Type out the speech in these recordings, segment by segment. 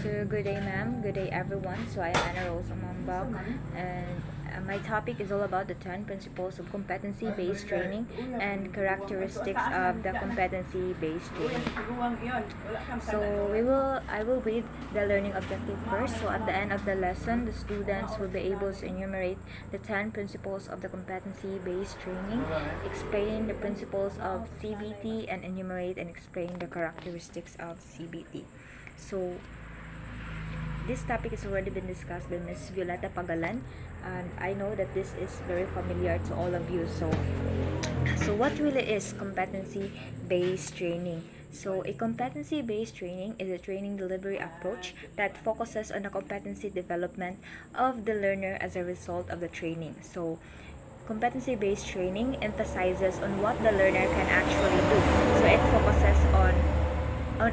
So good day, ma'am. Good day, everyone. So I am Anna Rose Amambak, and my topic is all about the 10 principles of competency-based training and characteristics of the competency-based training. I will read the learning objective first. So at the end of the lesson, the students will be able to enumerate the 10 principles of the competency-based training, explain the principles of CBT, and enumerate and explain the characteristics of CBT. So this topic has already been discussed by Ms. Violeta Pagalan, and I know that this is very familiar to all of you. So what really is competency-based training? So a competency-based training is a training delivery approach that focuses on the competency development of the learner as a result of the training. So competency-based training emphasizes on what the learner can actually do. So it focuses on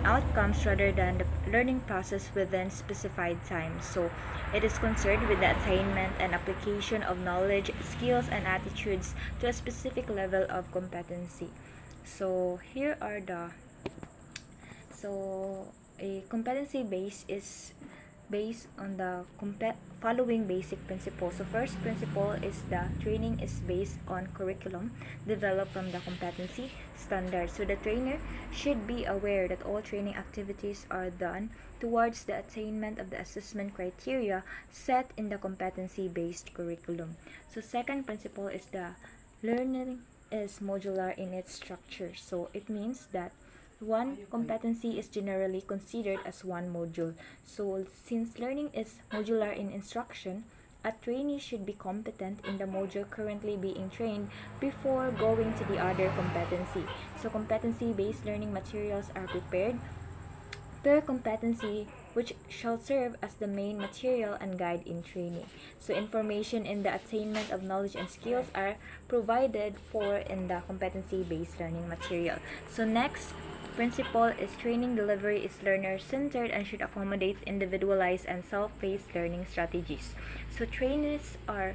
outcomes rather than the learning process within specified time. So it is concerned with the attainment and application of knowledge, skills, and attitudes to a specific level of competency. So here are a competency base is based on the following basic principles. So first principle is the training is based on curriculum developed from the competency standards. So the trainer should be aware that all training activities are done towards the attainment of the assessment criteria set in the competency-based curriculum. So second principle is the learning is modular in its structure. So it means that one competency is generally considered as one module. So since learning is modular in instruction, a trainee should be competent in the module currently being trained before going to the other competency. So competency-based learning materials are prepared per competency, which shall serve as the main material and guide in training. So information in the attainment of knowledge and skills are provided for in the competency-based learning material. So next principle is training delivery is learner-centered and should accommodate individualized and self-paced learning strategies. So trainees are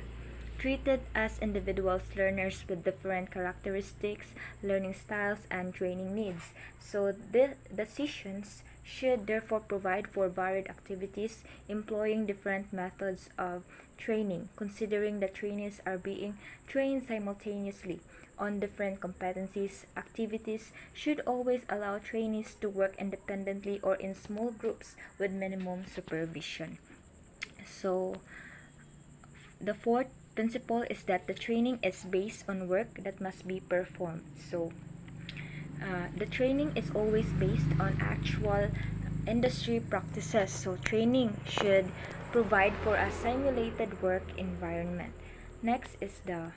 treated as individuals learners with different characteristics, learning styles, and training needs. So the decisions should therefore provide for varied activities employing different methods of training, considering that trainees are being trained simultaneously on different competencies. Activities should always allow trainees to work independently or in small groups with minimum supervision. So the fourth principle is that the training is based on work that must be performed. So the training is always based on actual industry practices. So training should provide for a simulated work environment. Next is the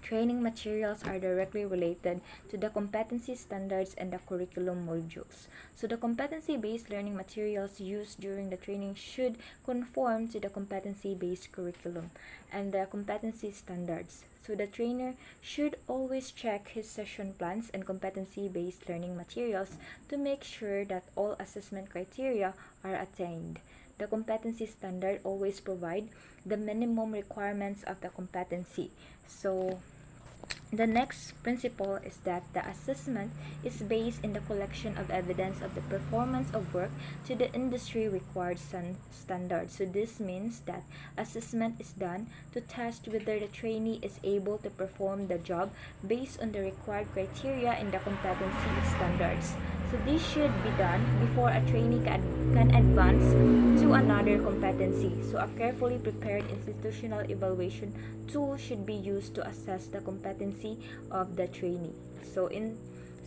training materials are directly related to the competency standards and the curriculum modules. So the competency-based learning materials used during the training should conform to the competency-based curriculum and the competency standards. So the trainer should always check his session plans and competency-based learning materials to make sure that all assessment criteria are attained. The competency standard always provide the minimum requirements of the competency. So the next principle is that the assessment is based in the collection of evidence of the performance of work to the industry required standards. So this means that assessment is done to test whether the trainee is able to perform the job based on the required criteria in the competency standards. So this should be done before a trainee can advance to another competency. So a carefully prepared institutional evaluation tool should be used to assess the competency of the trainee. So in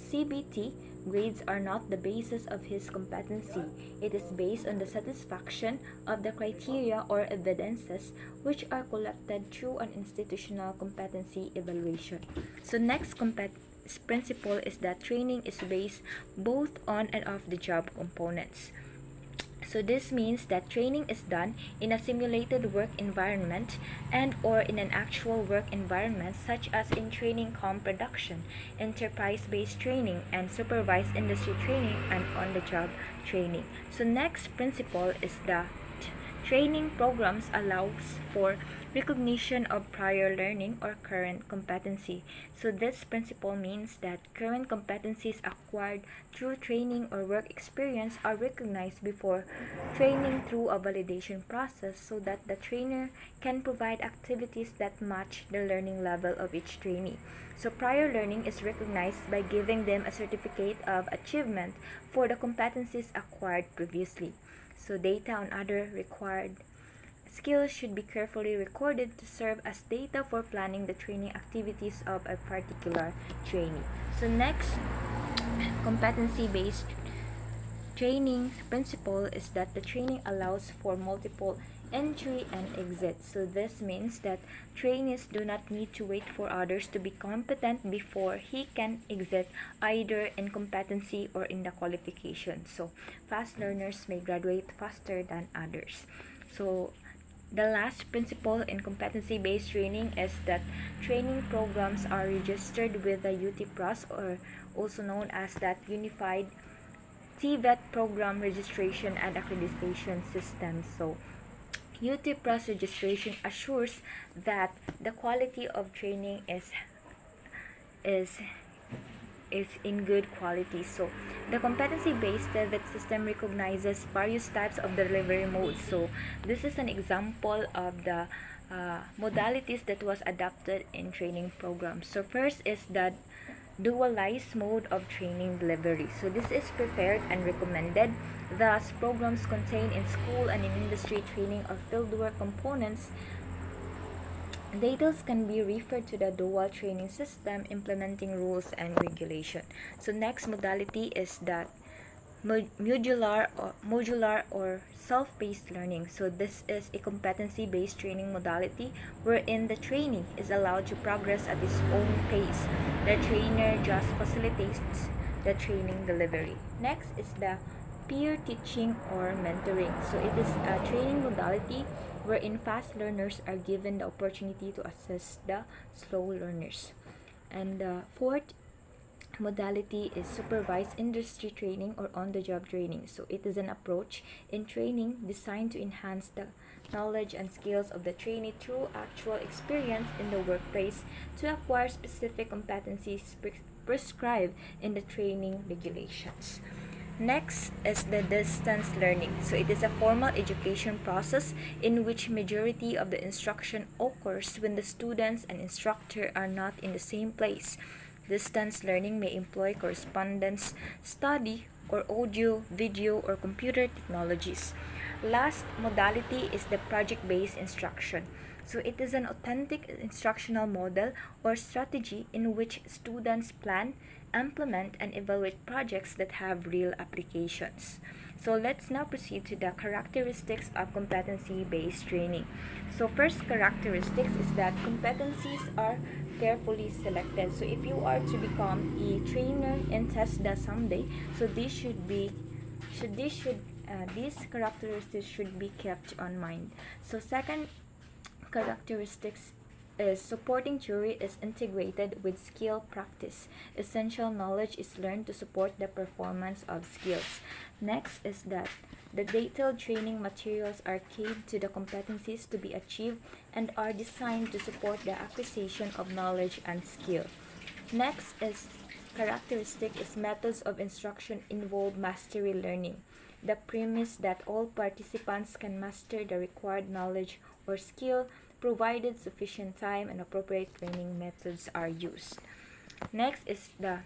CBT, grades are not the basis of his competency. It is based on the satisfaction of the criteria or evidences which are collected through an institutional competency evaluation. So next principle is that training is based both on and off the job components. So this means that training is done in a simulated work environment and or in an actual work environment, such as in training comp production, enterprise-based training, and supervised industry training and on-the-job training. So next principle is that training programs allows for recognition of prior learning or current competency. So this principle means that current competencies acquired through training or work experience are recognized before training through a validation process so that the trainer can provide activities that match the learning level of each trainee. So prior learning is recognized by giving them a certificate of achievement for the competencies acquired previously. So data on other required skills should be carefully recorded to serve as data for planning the training activities of a particular trainee. So next, competency-based training principle is that the training allows for multiple entry and exit. So this means that trainees do not need to wait for others to be competent before he can exit either in competency or in the qualification. So fast learners may graduate faster than others. So the last principle in competency-based training is that training programs are registered with the UTPRAS, or also known as that Unified TVET Program Registration and Accreditation System. So UTPRAS registration assures that the quality of training is in good quality. So the competency-based TVET system recognizes various types of delivery modes. So this is an example of the modalities that was adopted in training programs. So first is the dualized mode of training delivery. So this is preferred and recommended. Thus, programs contain in school and in industry training or fieldwork components. Details can be referred to the dual training system implementing rules and regulation. So next modality is that modular or self-paced learning. So this is a competency-based training modality wherein the trainee is allowed to progress at his own pace. The trainer just facilitates the training delivery. Next is the peer teaching or mentoring. So it is a training modality wherein fast learners are given the opportunity to assist the slow learners. And the fourth modality is supervised industry training or on-the-job training. So it is an approach in training designed to enhance the knowledge and skills of the trainee through actual experience in the workplace to acquire specific competencies prescribed in the training regulations. Next is the distance learning. So it is a formal education process in which majority of the instruction occurs when the students and instructor are not in the same place. Distance learning may employ correspondence study or audio, video, or computer technologies. Last modality is the project-based instruction. So it is an authentic instructional model or strategy in which students plan, implement, and evaluate projects that have real applications. So let's now proceed to the characteristics of competency-based training. So first characteristics is that competencies are carefully selected. So if you are to become a trainer in TESDA someday, so these characteristics should be kept on mind. So second characteristics is supporting theory is integrated with skill practice. Essential knowledge is learned to support the performance of skills. Next is that the detailed training materials are keyed to the competencies to be achieved and are designed to support the acquisition of knowledge and skill. Next is characteristic is methods of instruction involve mastery learning. The premise that all participants can master the required knowledge or skill provided sufficient time and appropriate training methods are used. Next is the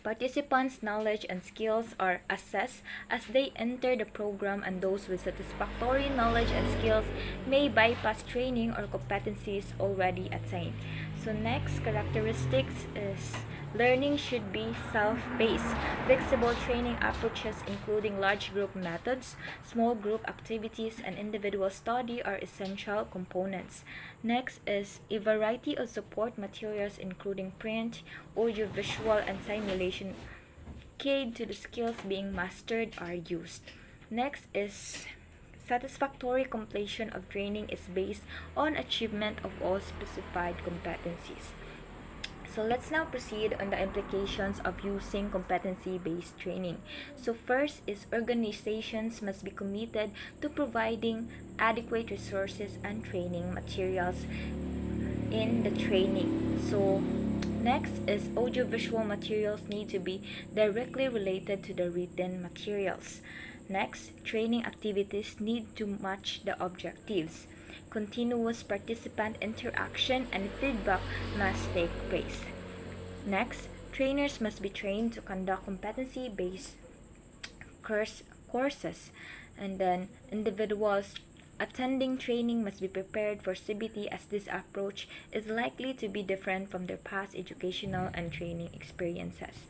participants' knowledge and skills are assessed as they enter the program, and those with satisfactory knowledge and skills may bypass training or competencies already attained. So next characteristics is learning should be self-paced. Flexible training approaches including large group methods, small group activities, and individual study are essential components. Next is a variety of support materials including print, audiovisual, and simulation keyed to the skills being mastered are used. Next is satisfactory completion of training is based on achievement of all specified competencies. So let's now proceed on the implications of using competency-based training. So first is organizations must be committed to providing adequate resources and training materials in the training. So next is audiovisual materials need to be directly related to the written materials. Next, training activities need to match the objectives. Continuous participant interaction and feedback must take place. Next, trainers must be trained to conduct competency-based courses, and then individuals attending training must be prepared for CBT, as this approach is likely to be different from their past educational and training experiences.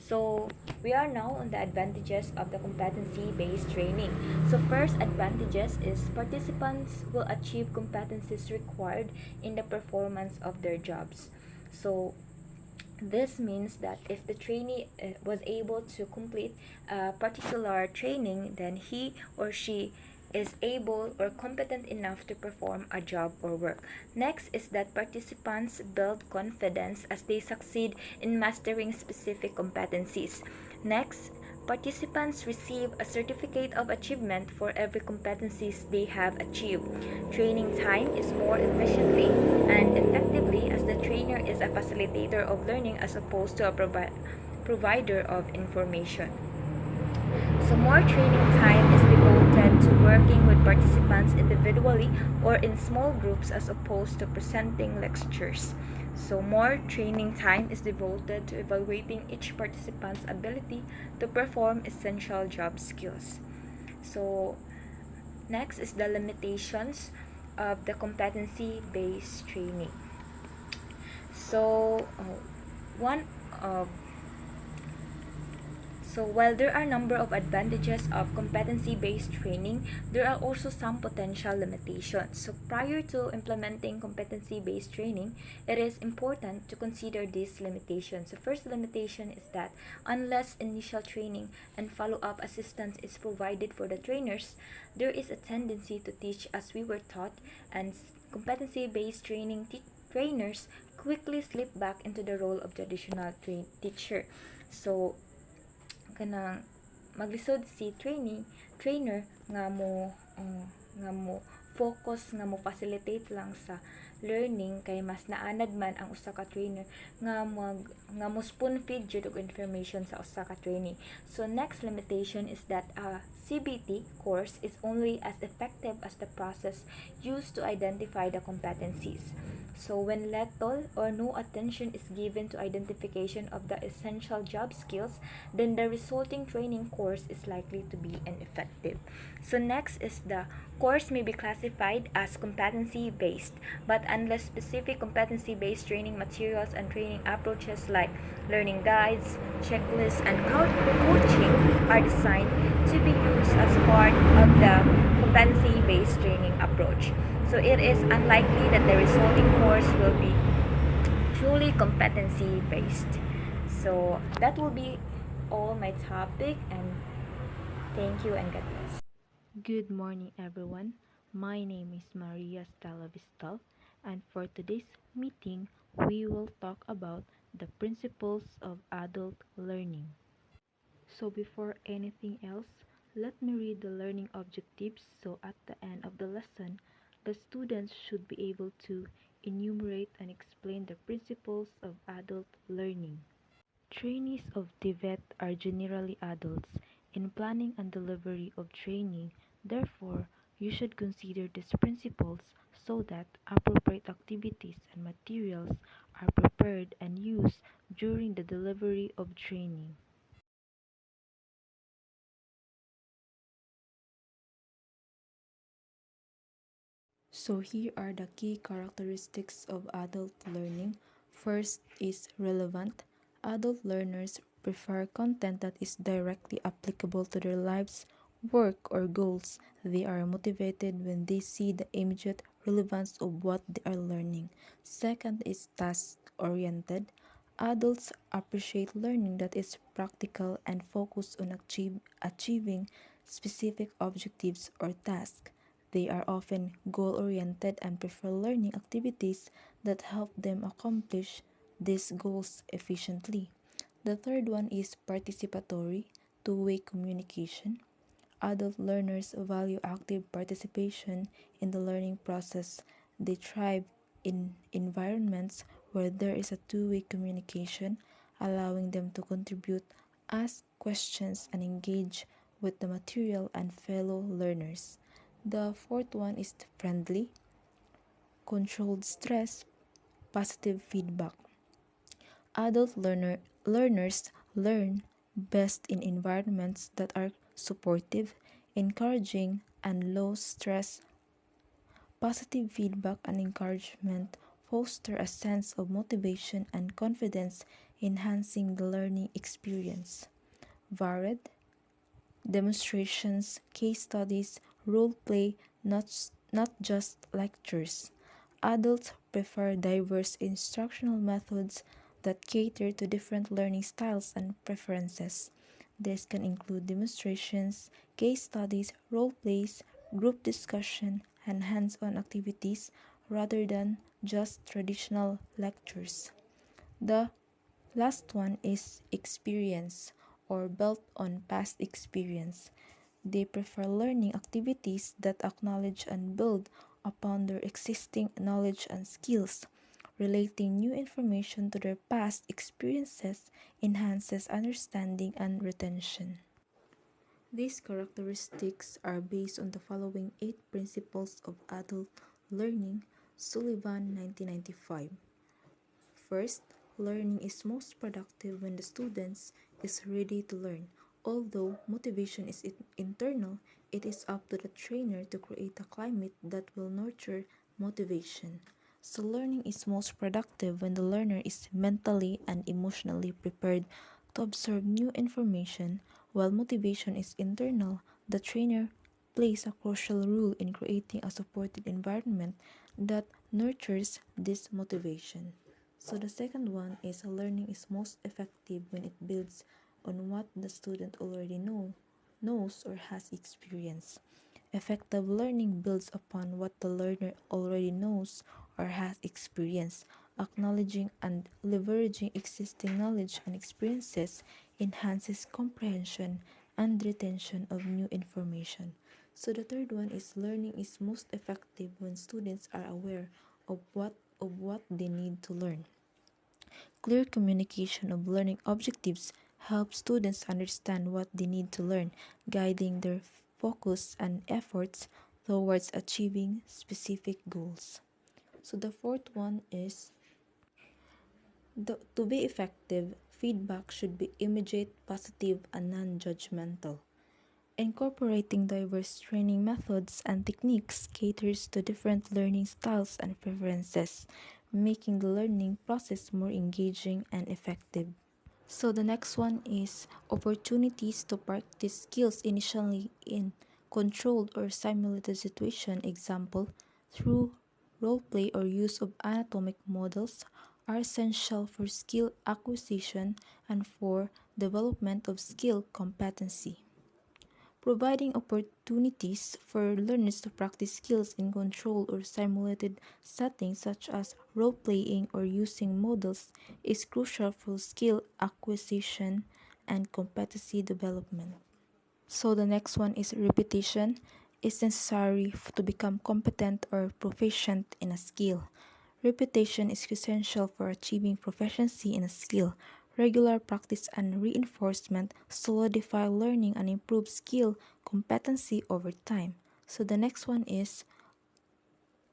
So we are now on the advantages of the competency-based training. So first advantages is participants will achieve competencies required in the performance of their jobs. So this means that if the trainee was able to complete a particular training, then he or she is able or competent enough to perform a job or work. Next is that participants build confidence as they succeed in mastering specific competencies. Next, participants receive a certificate of achievement for every competencies they have achieved. Training time is more efficiently and effectively as the trainer is a facilitator of learning as opposed to a provider of information. So more training time is devoted to working with participants individually or in small groups as opposed to presenting lectures. So more training time is devoted to evaluating each participant's ability to perform essential job skills. So next is the limitations of the competency-based training. So one of So while there are a number of advantages of competency-based training, there are also some potential limitations. So prior to implementing competency-based training, it is important to consider these limitations. The first limitation is that unless initial training and follow-up assistance is provided for the trainers, there is a tendency to teach as we were taught, and competency-based training trainers quickly slip back into the role of traditional teacher. So kanang maglisod si trainer nga mo focus nga mo facilitate lang sa learning, kay mas naanad man ang usa ka trainer nga mo spoon feed jud og information sa usa ka trainee. So next limitation is that a CBT course is only as effective as the process used to identify the competencies. So when little or no attention is given to identification of the essential job skills, then the resulting training course is likely to be ineffective. So next is the course may be classified as competency-based, but unless specific competency-based training materials and training approaches like learning guides, checklists, and coaching are designed to be used as part of the competency-based training approach. So it is unlikely that the resulting course will be truly competency-based. So that will be all my topic, and thank you and God bless. Good morning, everyone. My name is Maria Stella Vistal, and for today's meeting, we will talk about the principles of adult learning. So, before anything else, let me read the learning objectives so at the end of the lesson, the students should be able to enumerate and explain the principles of adult learning. Trainees of TVET are generally adults. In planning and delivery of training, therefore, you should consider these principles so that appropriate activities and materials are prepared and used during the delivery of training. So here are the key characteristics of adult learning. First is relevant. Adult learners prefer content that is directly applicable to their lives, work, or goals. They are motivated when they see the immediate relevance of what they are learning. Second is task-oriented. Adults appreciate learning that is practical and focused on achieving specific objectives or tasks. They are often goal-oriented and prefer learning activities that help them accomplish these goals efficiently. The third one is participatory, two-way communication. Adult learners value active participation in the learning process. They thrive in environments where there is a two-way communication, allowing them to contribute, ask questions, and engage with the material and fellow learners. The fourth one is friendly, controlled stress, positive feedback. Adult learners learn best in environments that are supportive, encouraging, and low stress. Positive feedback and encouragement foster a sense of motivation and confidence, enhancing the learning experience. Varied demonstrations, case studies, role play, not just lectures. Adults prefer diverse instructional methods that cater to different learning styles and preferences. This can include demonstrations, case studies, role plays, group discussion, and hands on activities rather than just traditional lectures. The last one is experience or built on past experience. They prefer learning activities that acknowledge and build upon their existing knowledge and skills. Relating new information to their past experiences enhances understanding and retention. These characteristics are based on the following 8 principles of adult learning, Sullivan 1995. First, learning is most productive when the student is ready to learn. Although motivation is internal, it is up to the trainer to create a climate that will nurture motivation. So, learning is most productive when the learner is mentally and emotionally prepared to absorb new information. While motivation is internal, the trainer plays a crucial role in creating a supportive environment that nurtures this motivation. So the second one is learning is most effective when it builds on what the student already knows or has experienced. Effective learning builds upon what the learner already knows or has experienced. Acknowledging and leveraging existing knowledge and experiences enhances comprehension and retention of new information. So the third one is learning is most effective when students are aware of what they need to learn. Clear communication of learning objectives helps students understand what they need to learn, guiding their focus and efforts towards achieving specific goals. So the fourth one is to be effective, feedback should be immediate, positive, and non-judgmental. Incorporating diverse training methods and techniques caters to different learning styles and preferences, making the learning process more engaging and effective. So the next one is opportunities to practice skills initially in controlled or simulated situation. Example, through role play or use of anatomic models are essential for skill acquisition and for development of skill competency. Providing opportunities for learners to practice skills in controlled or simulated settings such as role-playing or using models is crucial for skill acquisition and competency development. So the next one is repetition is necessary to become competent or proficient in a skill. Repetition is essential for achieving proficiency in a skill. Regular practice and reinforcement solidify learning and improve skill competency over time. So the next one is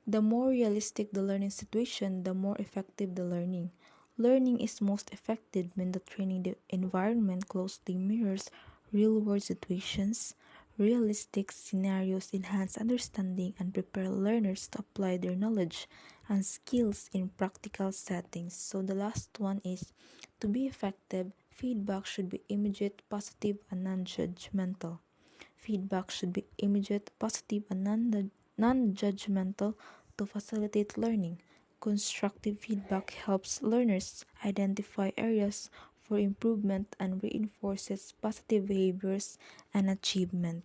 the more realistic the learning situation, the more effective the learning. Learning is most effective when the training environment closely mirrors real world situations. Realistic scenarios enhance understanding and prepare learners to apply their knowledge and skills in practical settings. So, the last one is to be effective, feedback should be immediate, positive, and non judgmental. Feedback should be immediate, positive, and non-judgmental to facilitate learning. Constructive feedback helps learners identify areas for improvement and reinforces positive behaviors and achievement.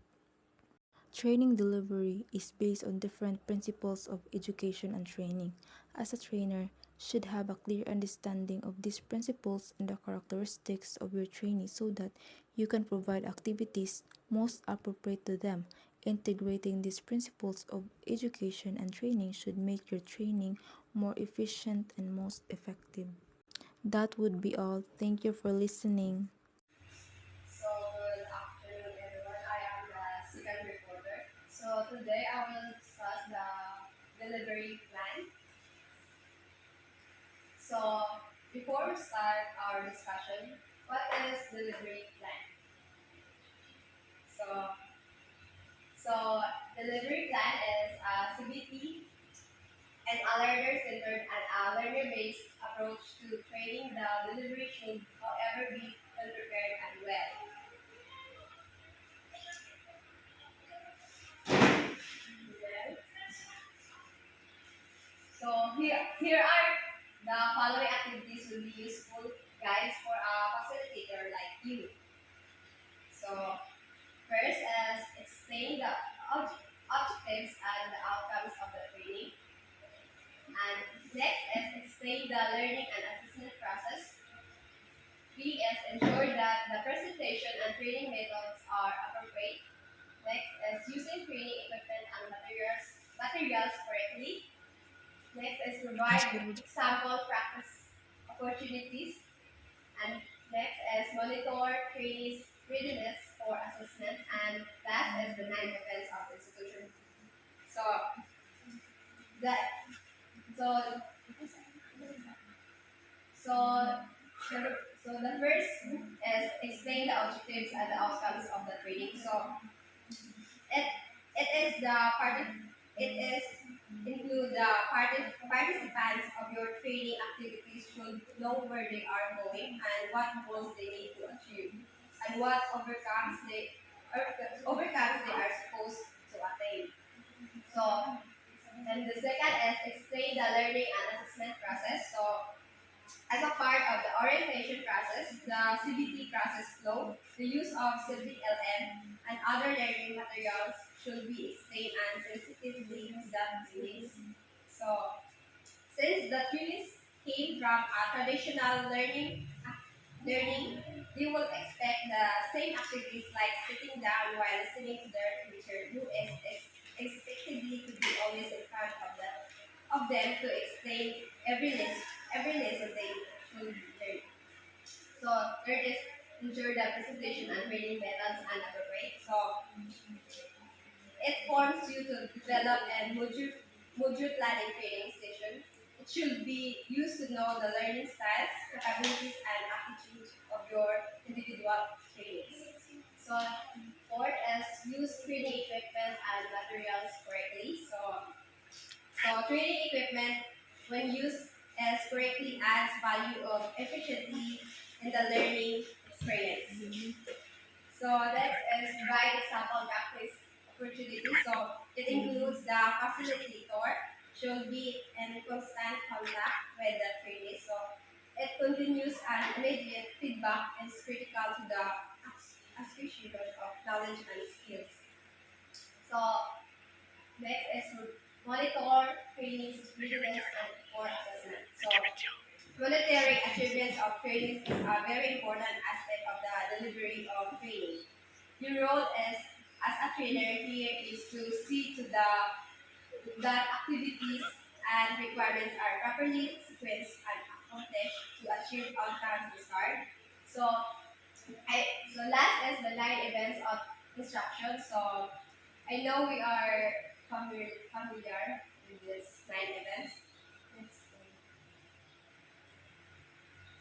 Training delivery is based on different principles of education and training. As a trainer, should have a clear understanding of these principles and the characteristics of your trainee so that you can provide activities most appropriate to them. Integrating these principles of education and training should make your training more efficient and most effective. That would be all. Thank you for listening. So good afternoon, everyone. I am the second reporter. So today I will discuss the delivery plan. So before we start our discussion, what is delivery plan? So so delivery plan is a CBT and a learner-centered and a learner-based approach to training. The delivery should, however, be well-prepared and well. So here are the following activities will be useful guides for a facilitator like you. So first is explain the objectives and the outcomes of the training. And next is explain the learning and assessment process. B is ensure that the presentation and training methods are appropriate. Next is using training equipment and materials correctly. Next is provide sample practice opportunities. And next is monitor trainees' readiness for assessment. And last is the 9 events of the institution. So that so so so the first is explain the objectives and the outcomes of the training. So it it is the party it is include the participants of your training activities should know where they are going and what goals they need to achieve and what overcomes they are supposed to attain. So and the second is explain the learning and assessment process. So as a part of the orientation process, the CBT process flow, the use of CBLM and other learning materials should be explained and sensitively to the trainees. So, since the trainees came from a traditional learning, they will expect the same activities like sitting down while listening to their teacher, who is expectedly to be always in front of them to explain every lesson they should learn. So third is ensure the presentation and training methods and appropriate. So it forms you to develop a module planning training session. It should be used to know the learning styles, capabilities, and attitudes of your individual trainees. So fourth is use training equipment and materials correctly. So training equipment, when used as correctly, adds value of efficiently in the learning experience. So next is provide example practice opportunity. So it includes the facilitator should be in constant contact with the trainee. So it continues and immediate feedback is critical to the acquisition of knowledge and skills. So next is monitor trainees' readiness and for assessment. So monetary achievements of trainees is a very important aspect of the delivery of training. Your role as a trainer here is to see to that activities and requirements are properly sequenced and accomplished to achieve outcomes desired. So so last is the 9 events of instruction. So I know we are familiar with these 9 events.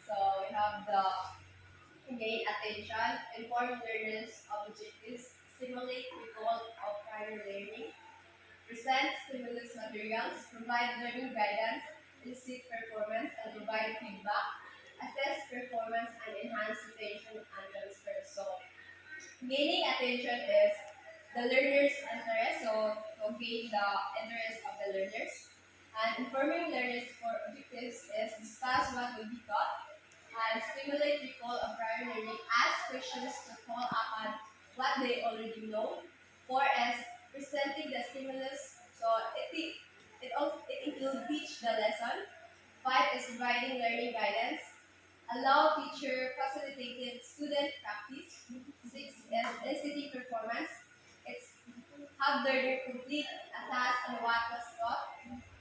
So we have the gain attention, inform learners of objectives, stimulate recall of prior learning, present stimulus materials, provide learning guidance, elicit performance, and provide feedback, assess performance, and enhance retention and transfer. So gaining attention is the learner's interest, so to gain the interest of the learners. And informing learners for objectives is discuss what will be taught and stimulate recall of prior learning. Ask questions to follow up on what they already know. 4 is presenting the stimulus. So it includes teach the lesson. 5 have learner complete a task on what was taught.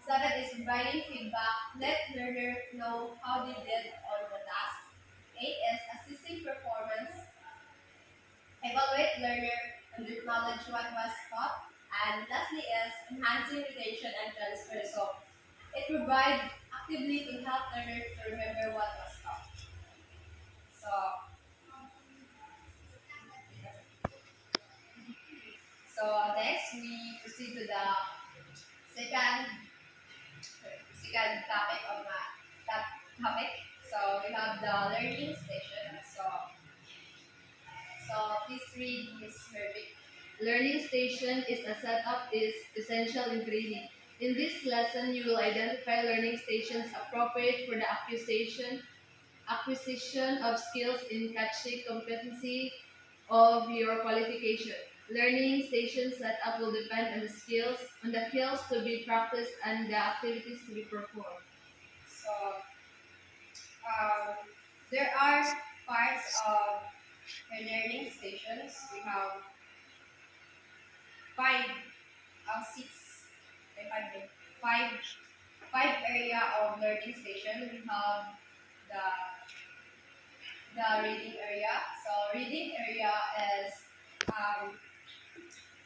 7 is providing feedback. Let learner know how they did on the task. 8 is assessing performance. Evaluate learner and acknowledge what was taught. And lastly is enhancing retention and transfer. So it provides actively to help learners to remember what was taught. So, next we proceed to the second topic of my topic. So we have the learning station. Please read Ms. Herbig. Learning station is a setup is essential in training. In this lesson, you will identify learning stations appropriate for the acquisition of skills in catching competency of your qualification. Learning station setup will depend on the skills to be practiced and the activities to be performed. So, um, there are parts of the learning stations. We have five, six, five, five, five area of learning station. We have the reading area. So reading area is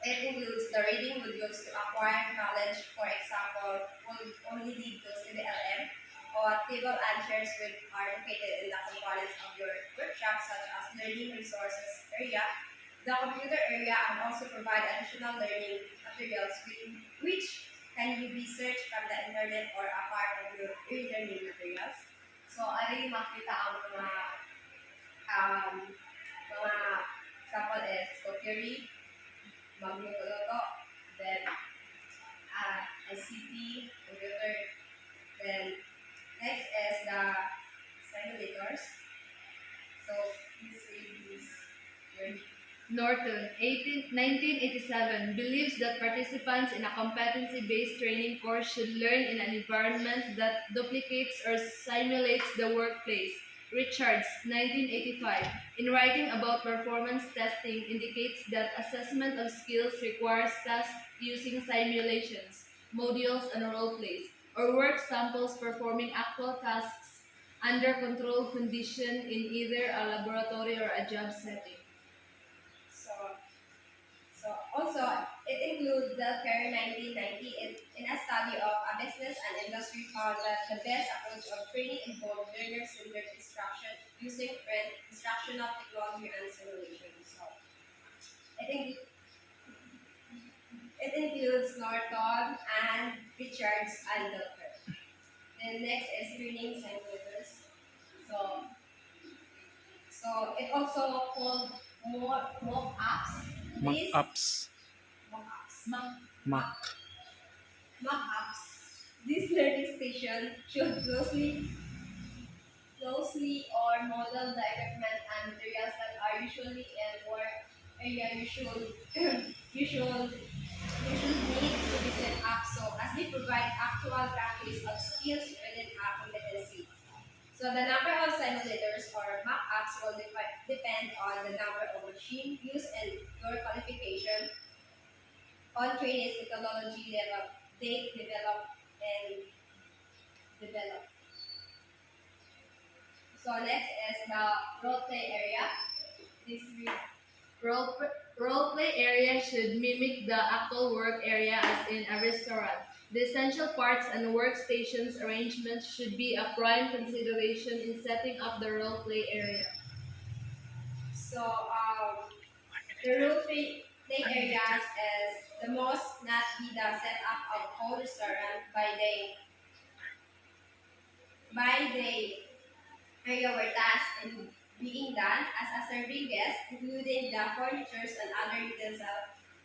it includes the reading modules to acquire knowledge. For example, will only lead to CDLM or table answers which are located in the components of your workshop, such as learning resources area, the computer area, and also provide additional learning materials which can be searched from the internet or a part of your e-learning materials. So, aring makita ang mga sample is cookery, magluto-luto, then ICT, computer, then next is the simulators. So please read this word. Norton, 1987, believes that participants in a competency-based training course should learn in an environment that duplicates or simulates the workplace. Richards, 1985, in writing about performance testing, indicates that assessment of skills requires tasks using simulations, modules, and role plays, or work samples performing actual tasks under controlled condition in either a laboratory or a job setting. So also it includes the CARE 1990 in a study of a business and industry found that the best approach of training involved learner-centered instruction using print, instructional technology, and simulation. So it includes Norton and Richards and Delper. Then next is learning simulators. So it also called mock-ups. Mock-ups. Mock-ups. This learning station should closely or model the equipment and materials that are usually in work area you should need to be set up so as they provide actual practice of skills within a competency. So the number of simulators or mock-ups will depend on the number of machines used and your qualification on trainees methodology level they develop. So next is the role play area. This role play area should mimic the actual work area as in a restaurant. The essential parts and workstations arrangements should be a prime consideration in setting up the role play area. So the role play areas is the most not be the setup of whole restaurant by the area where tasks and being done as a serving guest, including the furnitures and other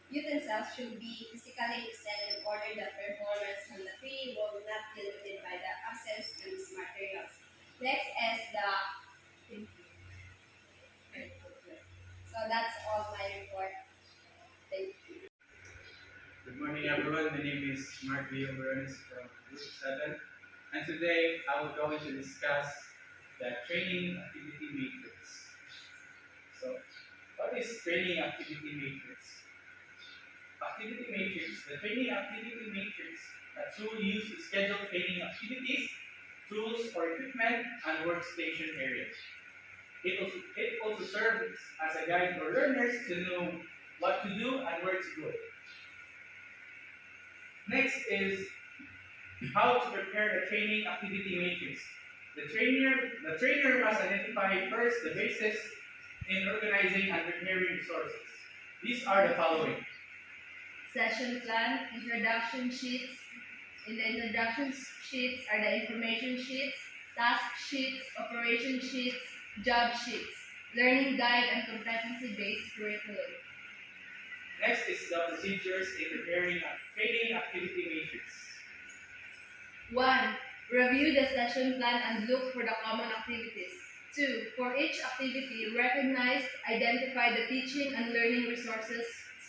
utensils should be physically present in order that performance on the tree will not be limited by the absence of these materials. Next is the so that's all my report. Thank you. Good morning, everyone. My name is Mark Leo Burns from Group 7, and today I will going to discuss the training activity matrix. So, what is training activity matrix? activity matrix, the training activity matrix, a tool used to schedule training activities, tools for equipment, and workstation areas. It also serves as a guide for learners to know what to do and where to go. Next is how to prepare the training activity matrix. The trainer must identify first the basis in organizing and preparing resources. These are the following. Session plan, introduction sheets. In the introduction sheets are the information sheets, task sheets, operation sheets, job sheets, learning guide, and competency-based curriculum. Next is the procedures in preparing a training activity matrix. 1. Review the session plan and look for the common activities. 2. For each activity, recognize, identify the teaching and learning resources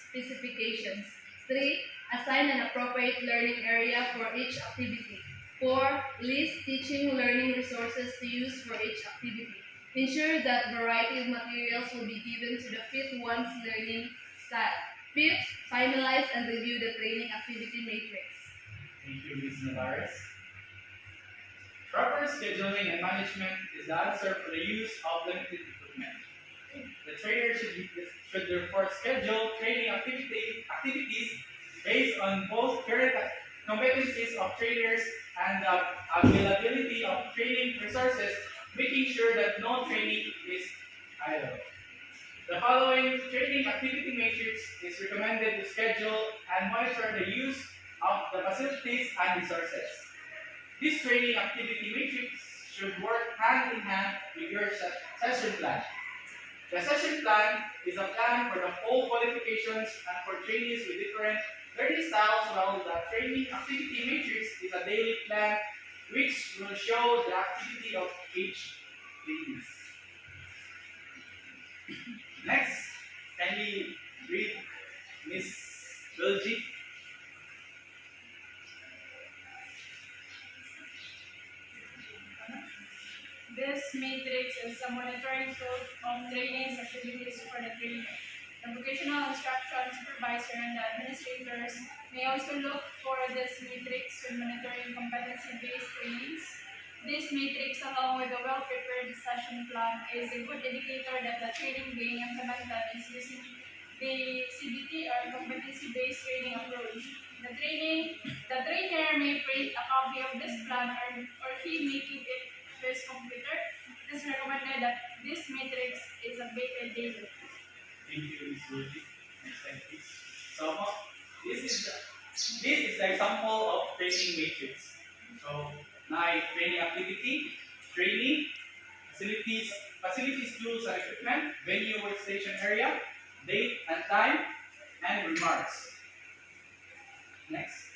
specifications. 3. Assign an appropriate learning area for each activity. 4. List teaching learning resources to use for each activity. Ensure that variety of materials will be given to the fit one's learning style. 5th, finalize and review the training activity matrix. Thank you, Ms. Navarez. Proper scheduling and management is the answer for the use of limited equipment. The trainer should therefore schedule training activities based on both current competencies of trainers and the availability of training resources, making sure that no training is idle. The following training activity matrix is recommended to schedule and monitor the use of the facilities and resources. This training activity matrix should work hand in hand with your session plan. The session plan is a plan for the whole qualifications and for trainees with different learning styles, while the training activity matrix is a daily plan which will show the activity of each trainee. Next, can we read Ms. Belgi? This matrix is a monitoring tool of training activities for the trainer. The vocational instruction supervisor and the administrators may also look for this matrix when monitoring competency-based trainings. This matrix, along with a well-prepared session plan, is a good indicator that the training being implemented is using the CBT or competency-based training approach. The trainer may print a copy of this plan or he may keep it to his computer. It is recommended that this matrix is updated daily. Thank you, Ms. Belgi. Next slide, please. So, this is the example of training matrix. So, training activity, training, facilities, tools and equipment, venue, workstation area, date and time, and remarks. Next.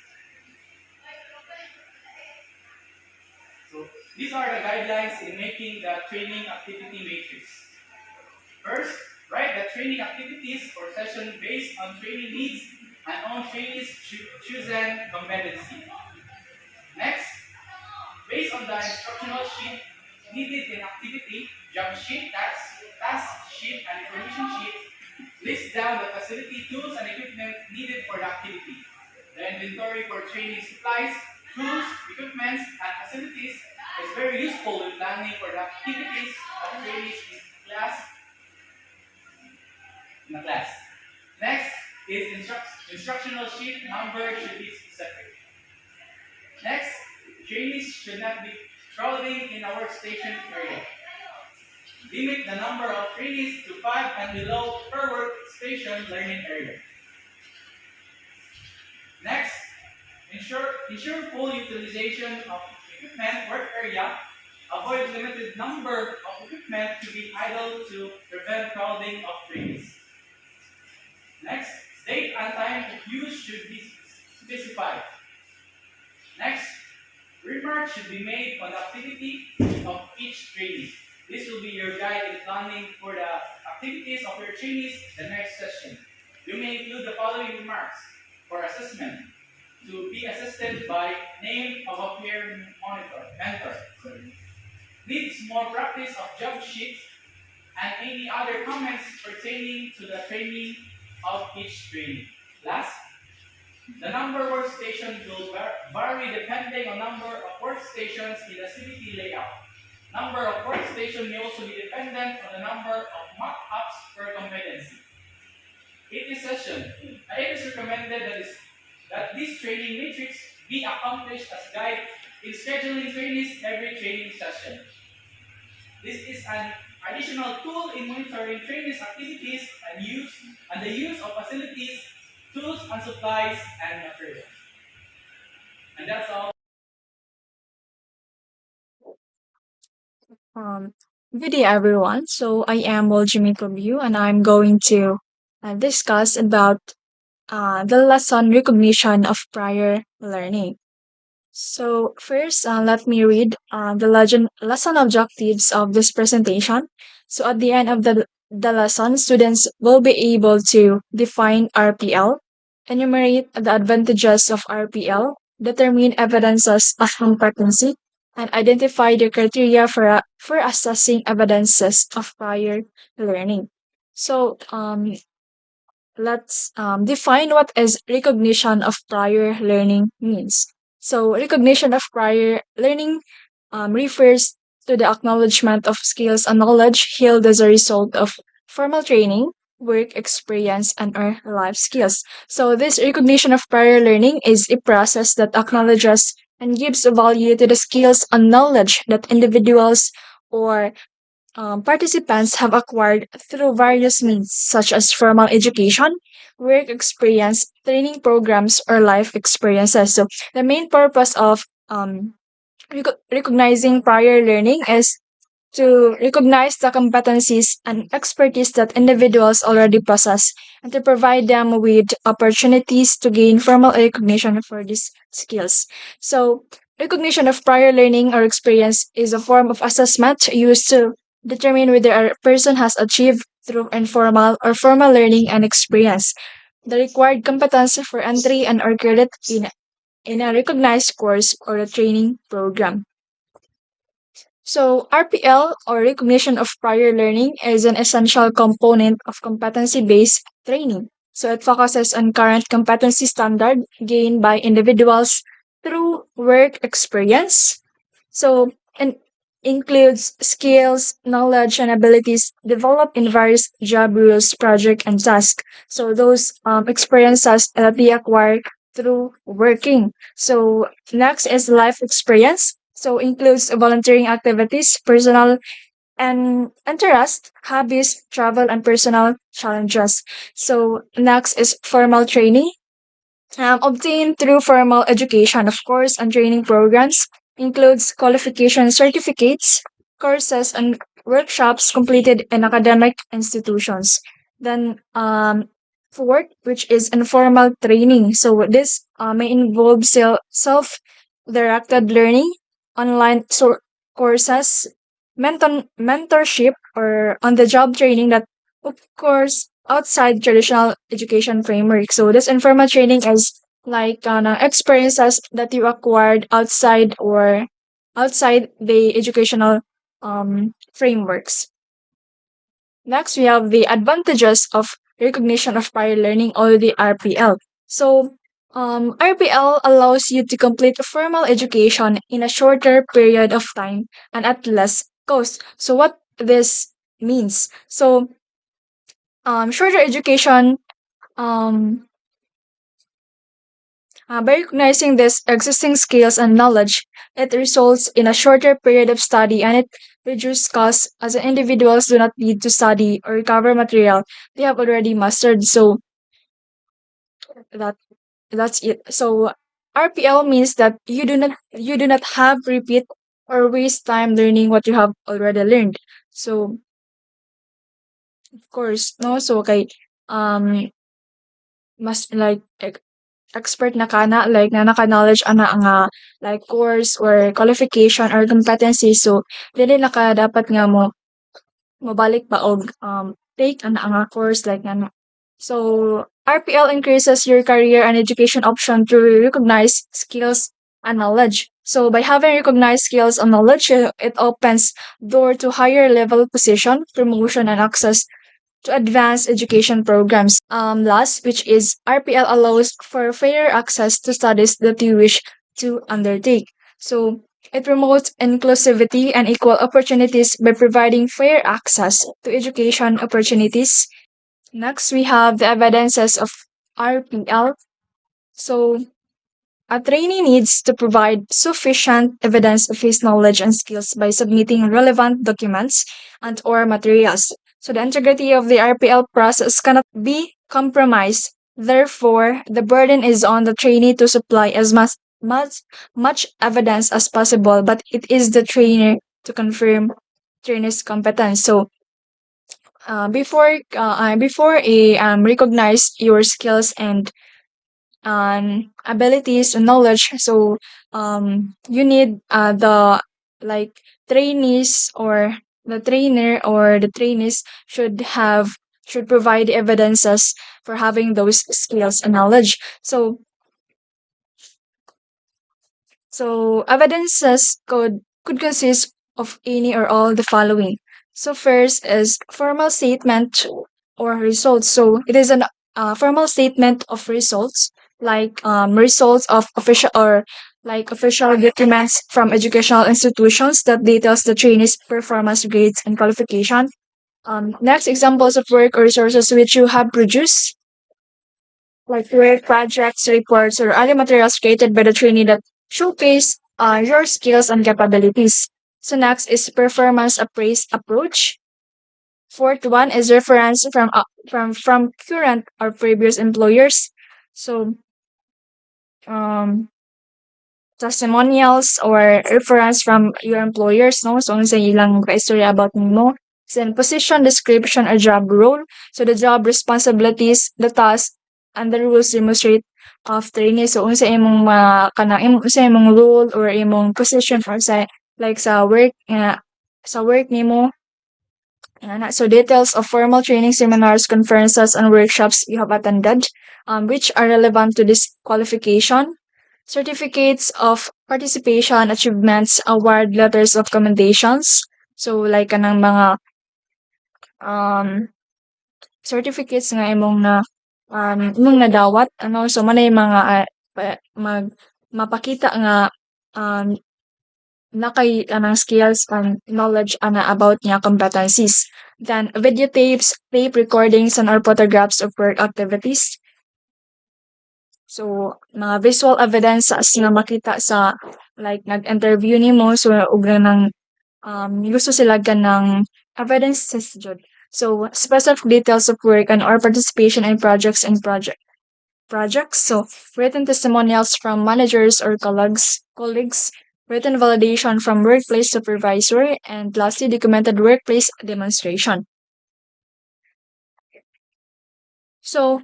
So these are the guidelines in making the training activity matrix. First, write the training activities for session based on training needs and on trainees' chosen competency. Next, based on the instructional sheet needed in activity, job sheet, task sheet, and information sheet, list down the facility, tools, and equipment needed for the activity. The inventory for training supplies, tools, equipments, and facilities is very useful in planning for the activities of trainees in a class. Next is instructional sheet number should be specific. Next, trainees should not be crowding in a workstation area. Limit the number of trainees to 5 and below per workstation learning area. Next, ensure full utilization of equipment work area. Avoid limited number of equipment to be idle to prevent crowding of trainees. Next, date and time of use should be specified. Next, remarks should be made on the activity of each trainee. This will be your guide in planning for the activities of your trainees the next session. You may include the following remarks for assessment to be assisted by name of a peer mentor. Needs more practice of job sheets and any other comments pertaining to the training of each trainee. Last, The number of workstations will vary depending on number of workstations in the CBT layout. Number of workstations may also be dependent on the number of mock-ups per competency. In this session, it is recommended that this training matrix be accomplished as guide in scheduling trainees every training session. This is an additional tool in monitoring trainees' activities and the use of facilities, tools and supplies and materials. And that's all. Um, Good day, everyone. So I am Waljimi Kobiu, and I'm going to discuss about the lesson recognition of prior learning. So first, let me read the lesson objectives of this presentation. So at the end of the lesson, students will be able to define RPL, enumerate the advantages of RPL, determine evidences of competency, and identify the criteria for assessing evidences of prior learning. So let's define what is recognition of prior learning means. So, recognition of prior learning refers to the acknowledgement of skills and knowledge held as a result of formal training, work experience, and or life skills. So, this recognition of prior learning is a process that acknowledges and gives value to the skills and knowledge that individuals or participants have acquired through various means such as formal education, work experience, training programs, or life experiences. So the main purpose of recognizing prior learning is to recognize the competencies and expertise that individuals already possess and to provide them with opportunities to gain formal recognition for these skills. So, recognition of prior learning or experience is a form of assessment used to determine whether a person has achieved through informal or formal learning and experience the required competence for entry and or credit in a recognized course or a training program. So, RPL or recognition of prior learning is an essential component of competency based training. So, it focuses on current competency standard gained by individuals through work experience. So, it includes skills, knowledge, and abilities developed in various job roles, project, and tasks. So, those experiences that we acquire through working. So, next is life experience. So, includes volunteering activities, personal and interest, hobbies, travel, and personal challenges. So, next is formal training obtained through formal education, of course, and training programs, includes qualification certificates, courses, and workshops completed in academic institutions. Then, fourth, which is informal training. So this may involve self-directed learning, online courses, mentorship, or on-the-job training that, of course, outside traditional education framework. So this informal training is like experiences that you acquired outside the educational frameworks. Next, we have the advantages of recognition of prior learning or the RPL. So, RPL allows you to complete a formal education in a shorter period of time and at less cost. So, what this means? So, shorter education by recognizing these existing skills and knowledge, it results in a shorter period of study and it reduces costs as individuals do not need to study or recover material they have already mastered. So that that's it. So RPL means that you do not have repeat or waste time learning what you have already learned. So of course, no, so kay um mas like expert na kana like na naka-knowledge ana nga like course or qualification or competency so dili na ka dapat nga mo mobalik pa og take ana nga course like nga so RPL increases your career and education option to recognize skills and knowledge. So by having recognized skills and knowledge, it opens door to higher level position, promotion, and access to advanced education programs. Last, which is RPL allows for fairer access to studies that you wish to undertake. So it promotes inclusivity and equal opportunities by providing fair access to education opportunities. Next, we have the evidences of RPL. So a trainee needs to provide sufficient evidence of his knowledge and skills by submitting relevant documents and or materials. So the integrity of the RPL process cannot be compromised. Therefore, the burden is on the trainee to supply as much evidence as possible, but it is the trainer to confirm trainee's competence. So before a recognize your skills and abilities and knowledge. So you need the like trainees or the trainer or the trainees should provide evidences for having those skills and knowledge. So evidences could consist of any or all the following. So first is formal statement or results. So it is an formal statement of results, like results of official or like official documents from educational institutions that details the trainee's performance grades and qualification. Next, examples of work or resources which you have produced, like work projects, reports, or other materials created by the trainee that showcase your skills and capabilities. So next is performance appraise approach. Fourth one is reference from current or previous employers. So um testimonials or reference from your employers, no? So unsa ilang istorya about nimo. Then position description or job role. So the job responsibilities, the task, and the rules demonstrate of trainee. So unsa imong unsa imong role or imong position or sa like sa work nimo. So details of formal training seminars, conferences, and workshops you have attended, which are relevant to this qualification. Certificates of participation, achievements, award letters of commendations. So like kanang mga um certificates nga imong nadawat ano, so manay mga mapakita nga nakay anang skills and knowledge about niya competencies. Then videotapes, tape recordings, and or photographs of work activities. So, mga visual evidence as nga makita sa like nag-interview nimo so ug nang gusto sila ganang evidences jud. So, specific details of work and or participation in projects. So, written testimonials from managers or colleagues, written validation from workplace supervisor, and lastly, documented workplace demonstration. So,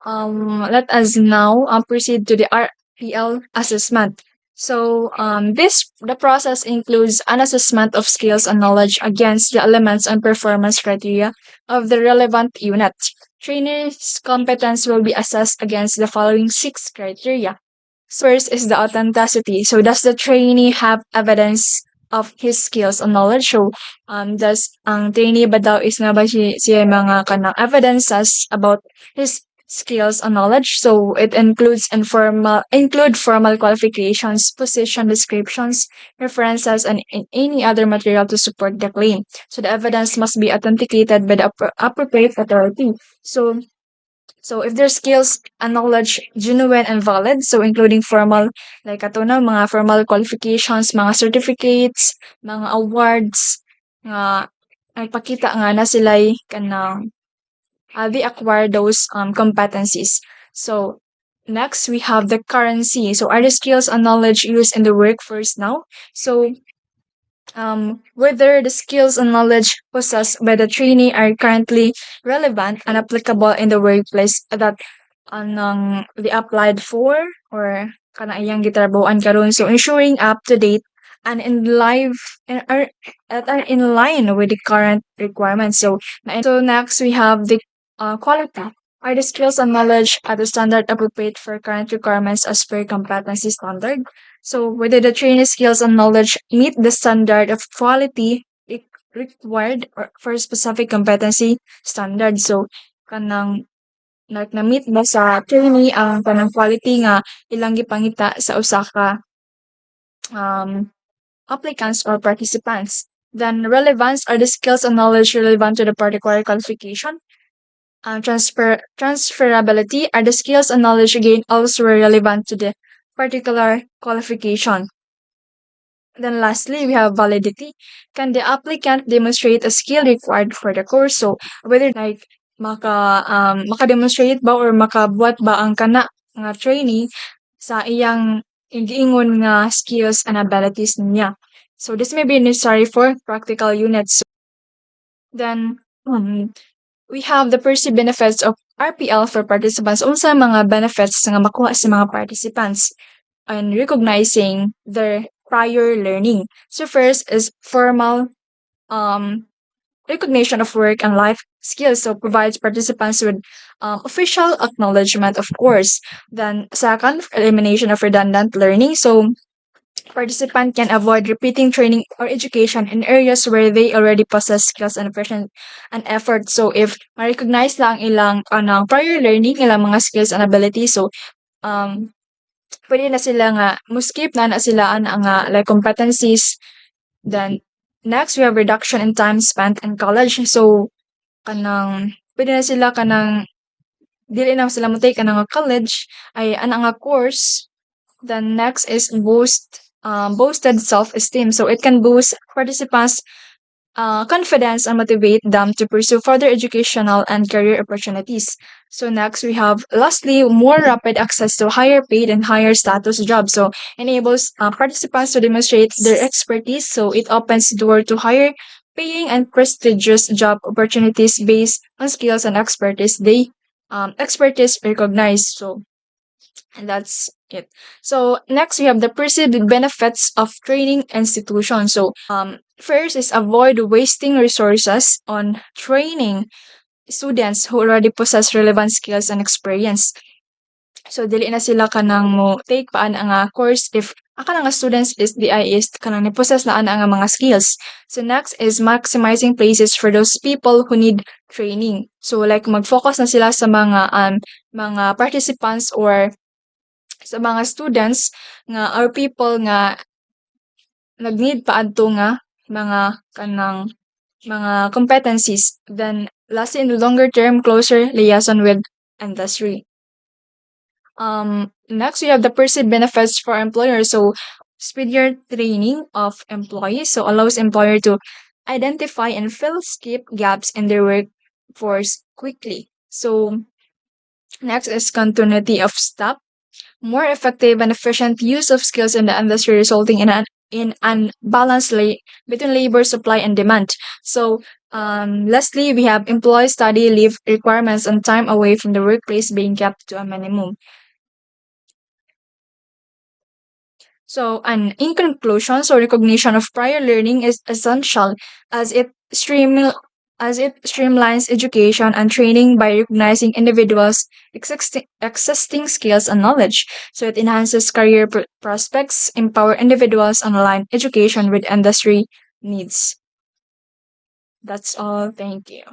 let us now proceed to the RPL assessment. So the process includes an assessment of skills and knowledge against the elements and performance criteria of the relevant unit. Trainees' competence will be assessed against the following 6 criteria. First is the authenticity. So does the trainee have evidence of his skills and knowledge? So does ang trainee ba daw is nga ba siya mga kanang evidences about his skills and knowledge? So it include formal qualifications, position descriptions, references, and any other material to support the claim. So the evidence must be authenticated by the appropriate authority. So if their skills and knowledge genuine and valid, so including formal, like ato na, mga formal qualifications, mga certificates, mga awards, nga nagpakita nga na sila'y kanang they acquire those competencies. So next we have the currency. So are the skills and knowledge used in the workforce now? So whether the skills and knowledge possessed by the trainee are currently relevant and applicable in the workplace that they applied for or kana iyang gitrabahoan karon. So ensuring up to date and are in line with the current requirements. So next we have the quality. Are the skills and knowledge at the standard appropriate for current requirements as per competency standard? So whether the trainee skills and knowledge meet the standard of quality required for specific competency standard. So, kanang na-meet ba sa trainee ang kanang quality nga ilang gipangita sa usa ka applicants or participants. Then relevance are the skills and knowledge relevant to the particular qualification. Transferability are the skills and knowledge gained elsewhere relevant to the particular qualification. Then lastly, we have validity. Can the applicant demonstrate a skill required for the course? So whether like maka-demonstrate ba or makabuat ba ang kana nga trainee sa iyang giingon nga skills and abilities niya. So this may be necessary for practical units. Then we have the perceived benefits of RPL for participants. Unsa mga benefits nga makuha sa mga participants and recognizing their prior learning. So first is formal recognition of work and life skills. So provides participants with official acknowledgement, of course. Then second, elimination of redundant learning. So participant can avoid repeating training or education in areas where they already possess skills and effort. So if ma-recognize lang ilang prior learning, ilang mga skills and abilities, so pwede na sila nga mo-skip na sila nga like competencies. Then next we have reduction in time spent in college. So pwede na sila dili na sila mo take kanang college ay nga course. Then next is boosted self-esteem. So it can boost participants' confidence and motivate them to pursue further educational and career opportunities. So next we have lastly more rapid access to higher paid and higher status jobs. So enables participants to demonstrate their expertise. So it opens the door to higher paying and prestigious job opportunities based on skills and expertise they expertise recognized. So and that's it. So next we have the perceived benefits of training institutions. So first is avoid wasting resources on training students who already possess relevant skills and experience. So dili na sila mo take paan nga course if nga students is kanang ni-possess na nga mga skills. So next is maximizing places for those people who need training. So like mag-focus na sila sa mga participants or sa mga students nga or people nga nag-need pa adto nga mga competencies. Then lastly, in the longer term, closer liaison with industry. Next we have the perceived benefits for employers. So speedier training of employees, so allows employer to identify and fill skip gaps in their workforce quickly. So next is continuity of staff, more effective and efficient use of skills in the industry, resulting in an balance between labor supply and demand. So lastly, we have employee study leave requirements and time away from the workplace being kept to a minimum. So, and in conclusion, so recognition of prior learning is essential as it streamlines education and training by recognizing individuals' existing skills and knowledge. So it enhances career prospects, empower individuals, and align education with industry needs. That's all. Thank you.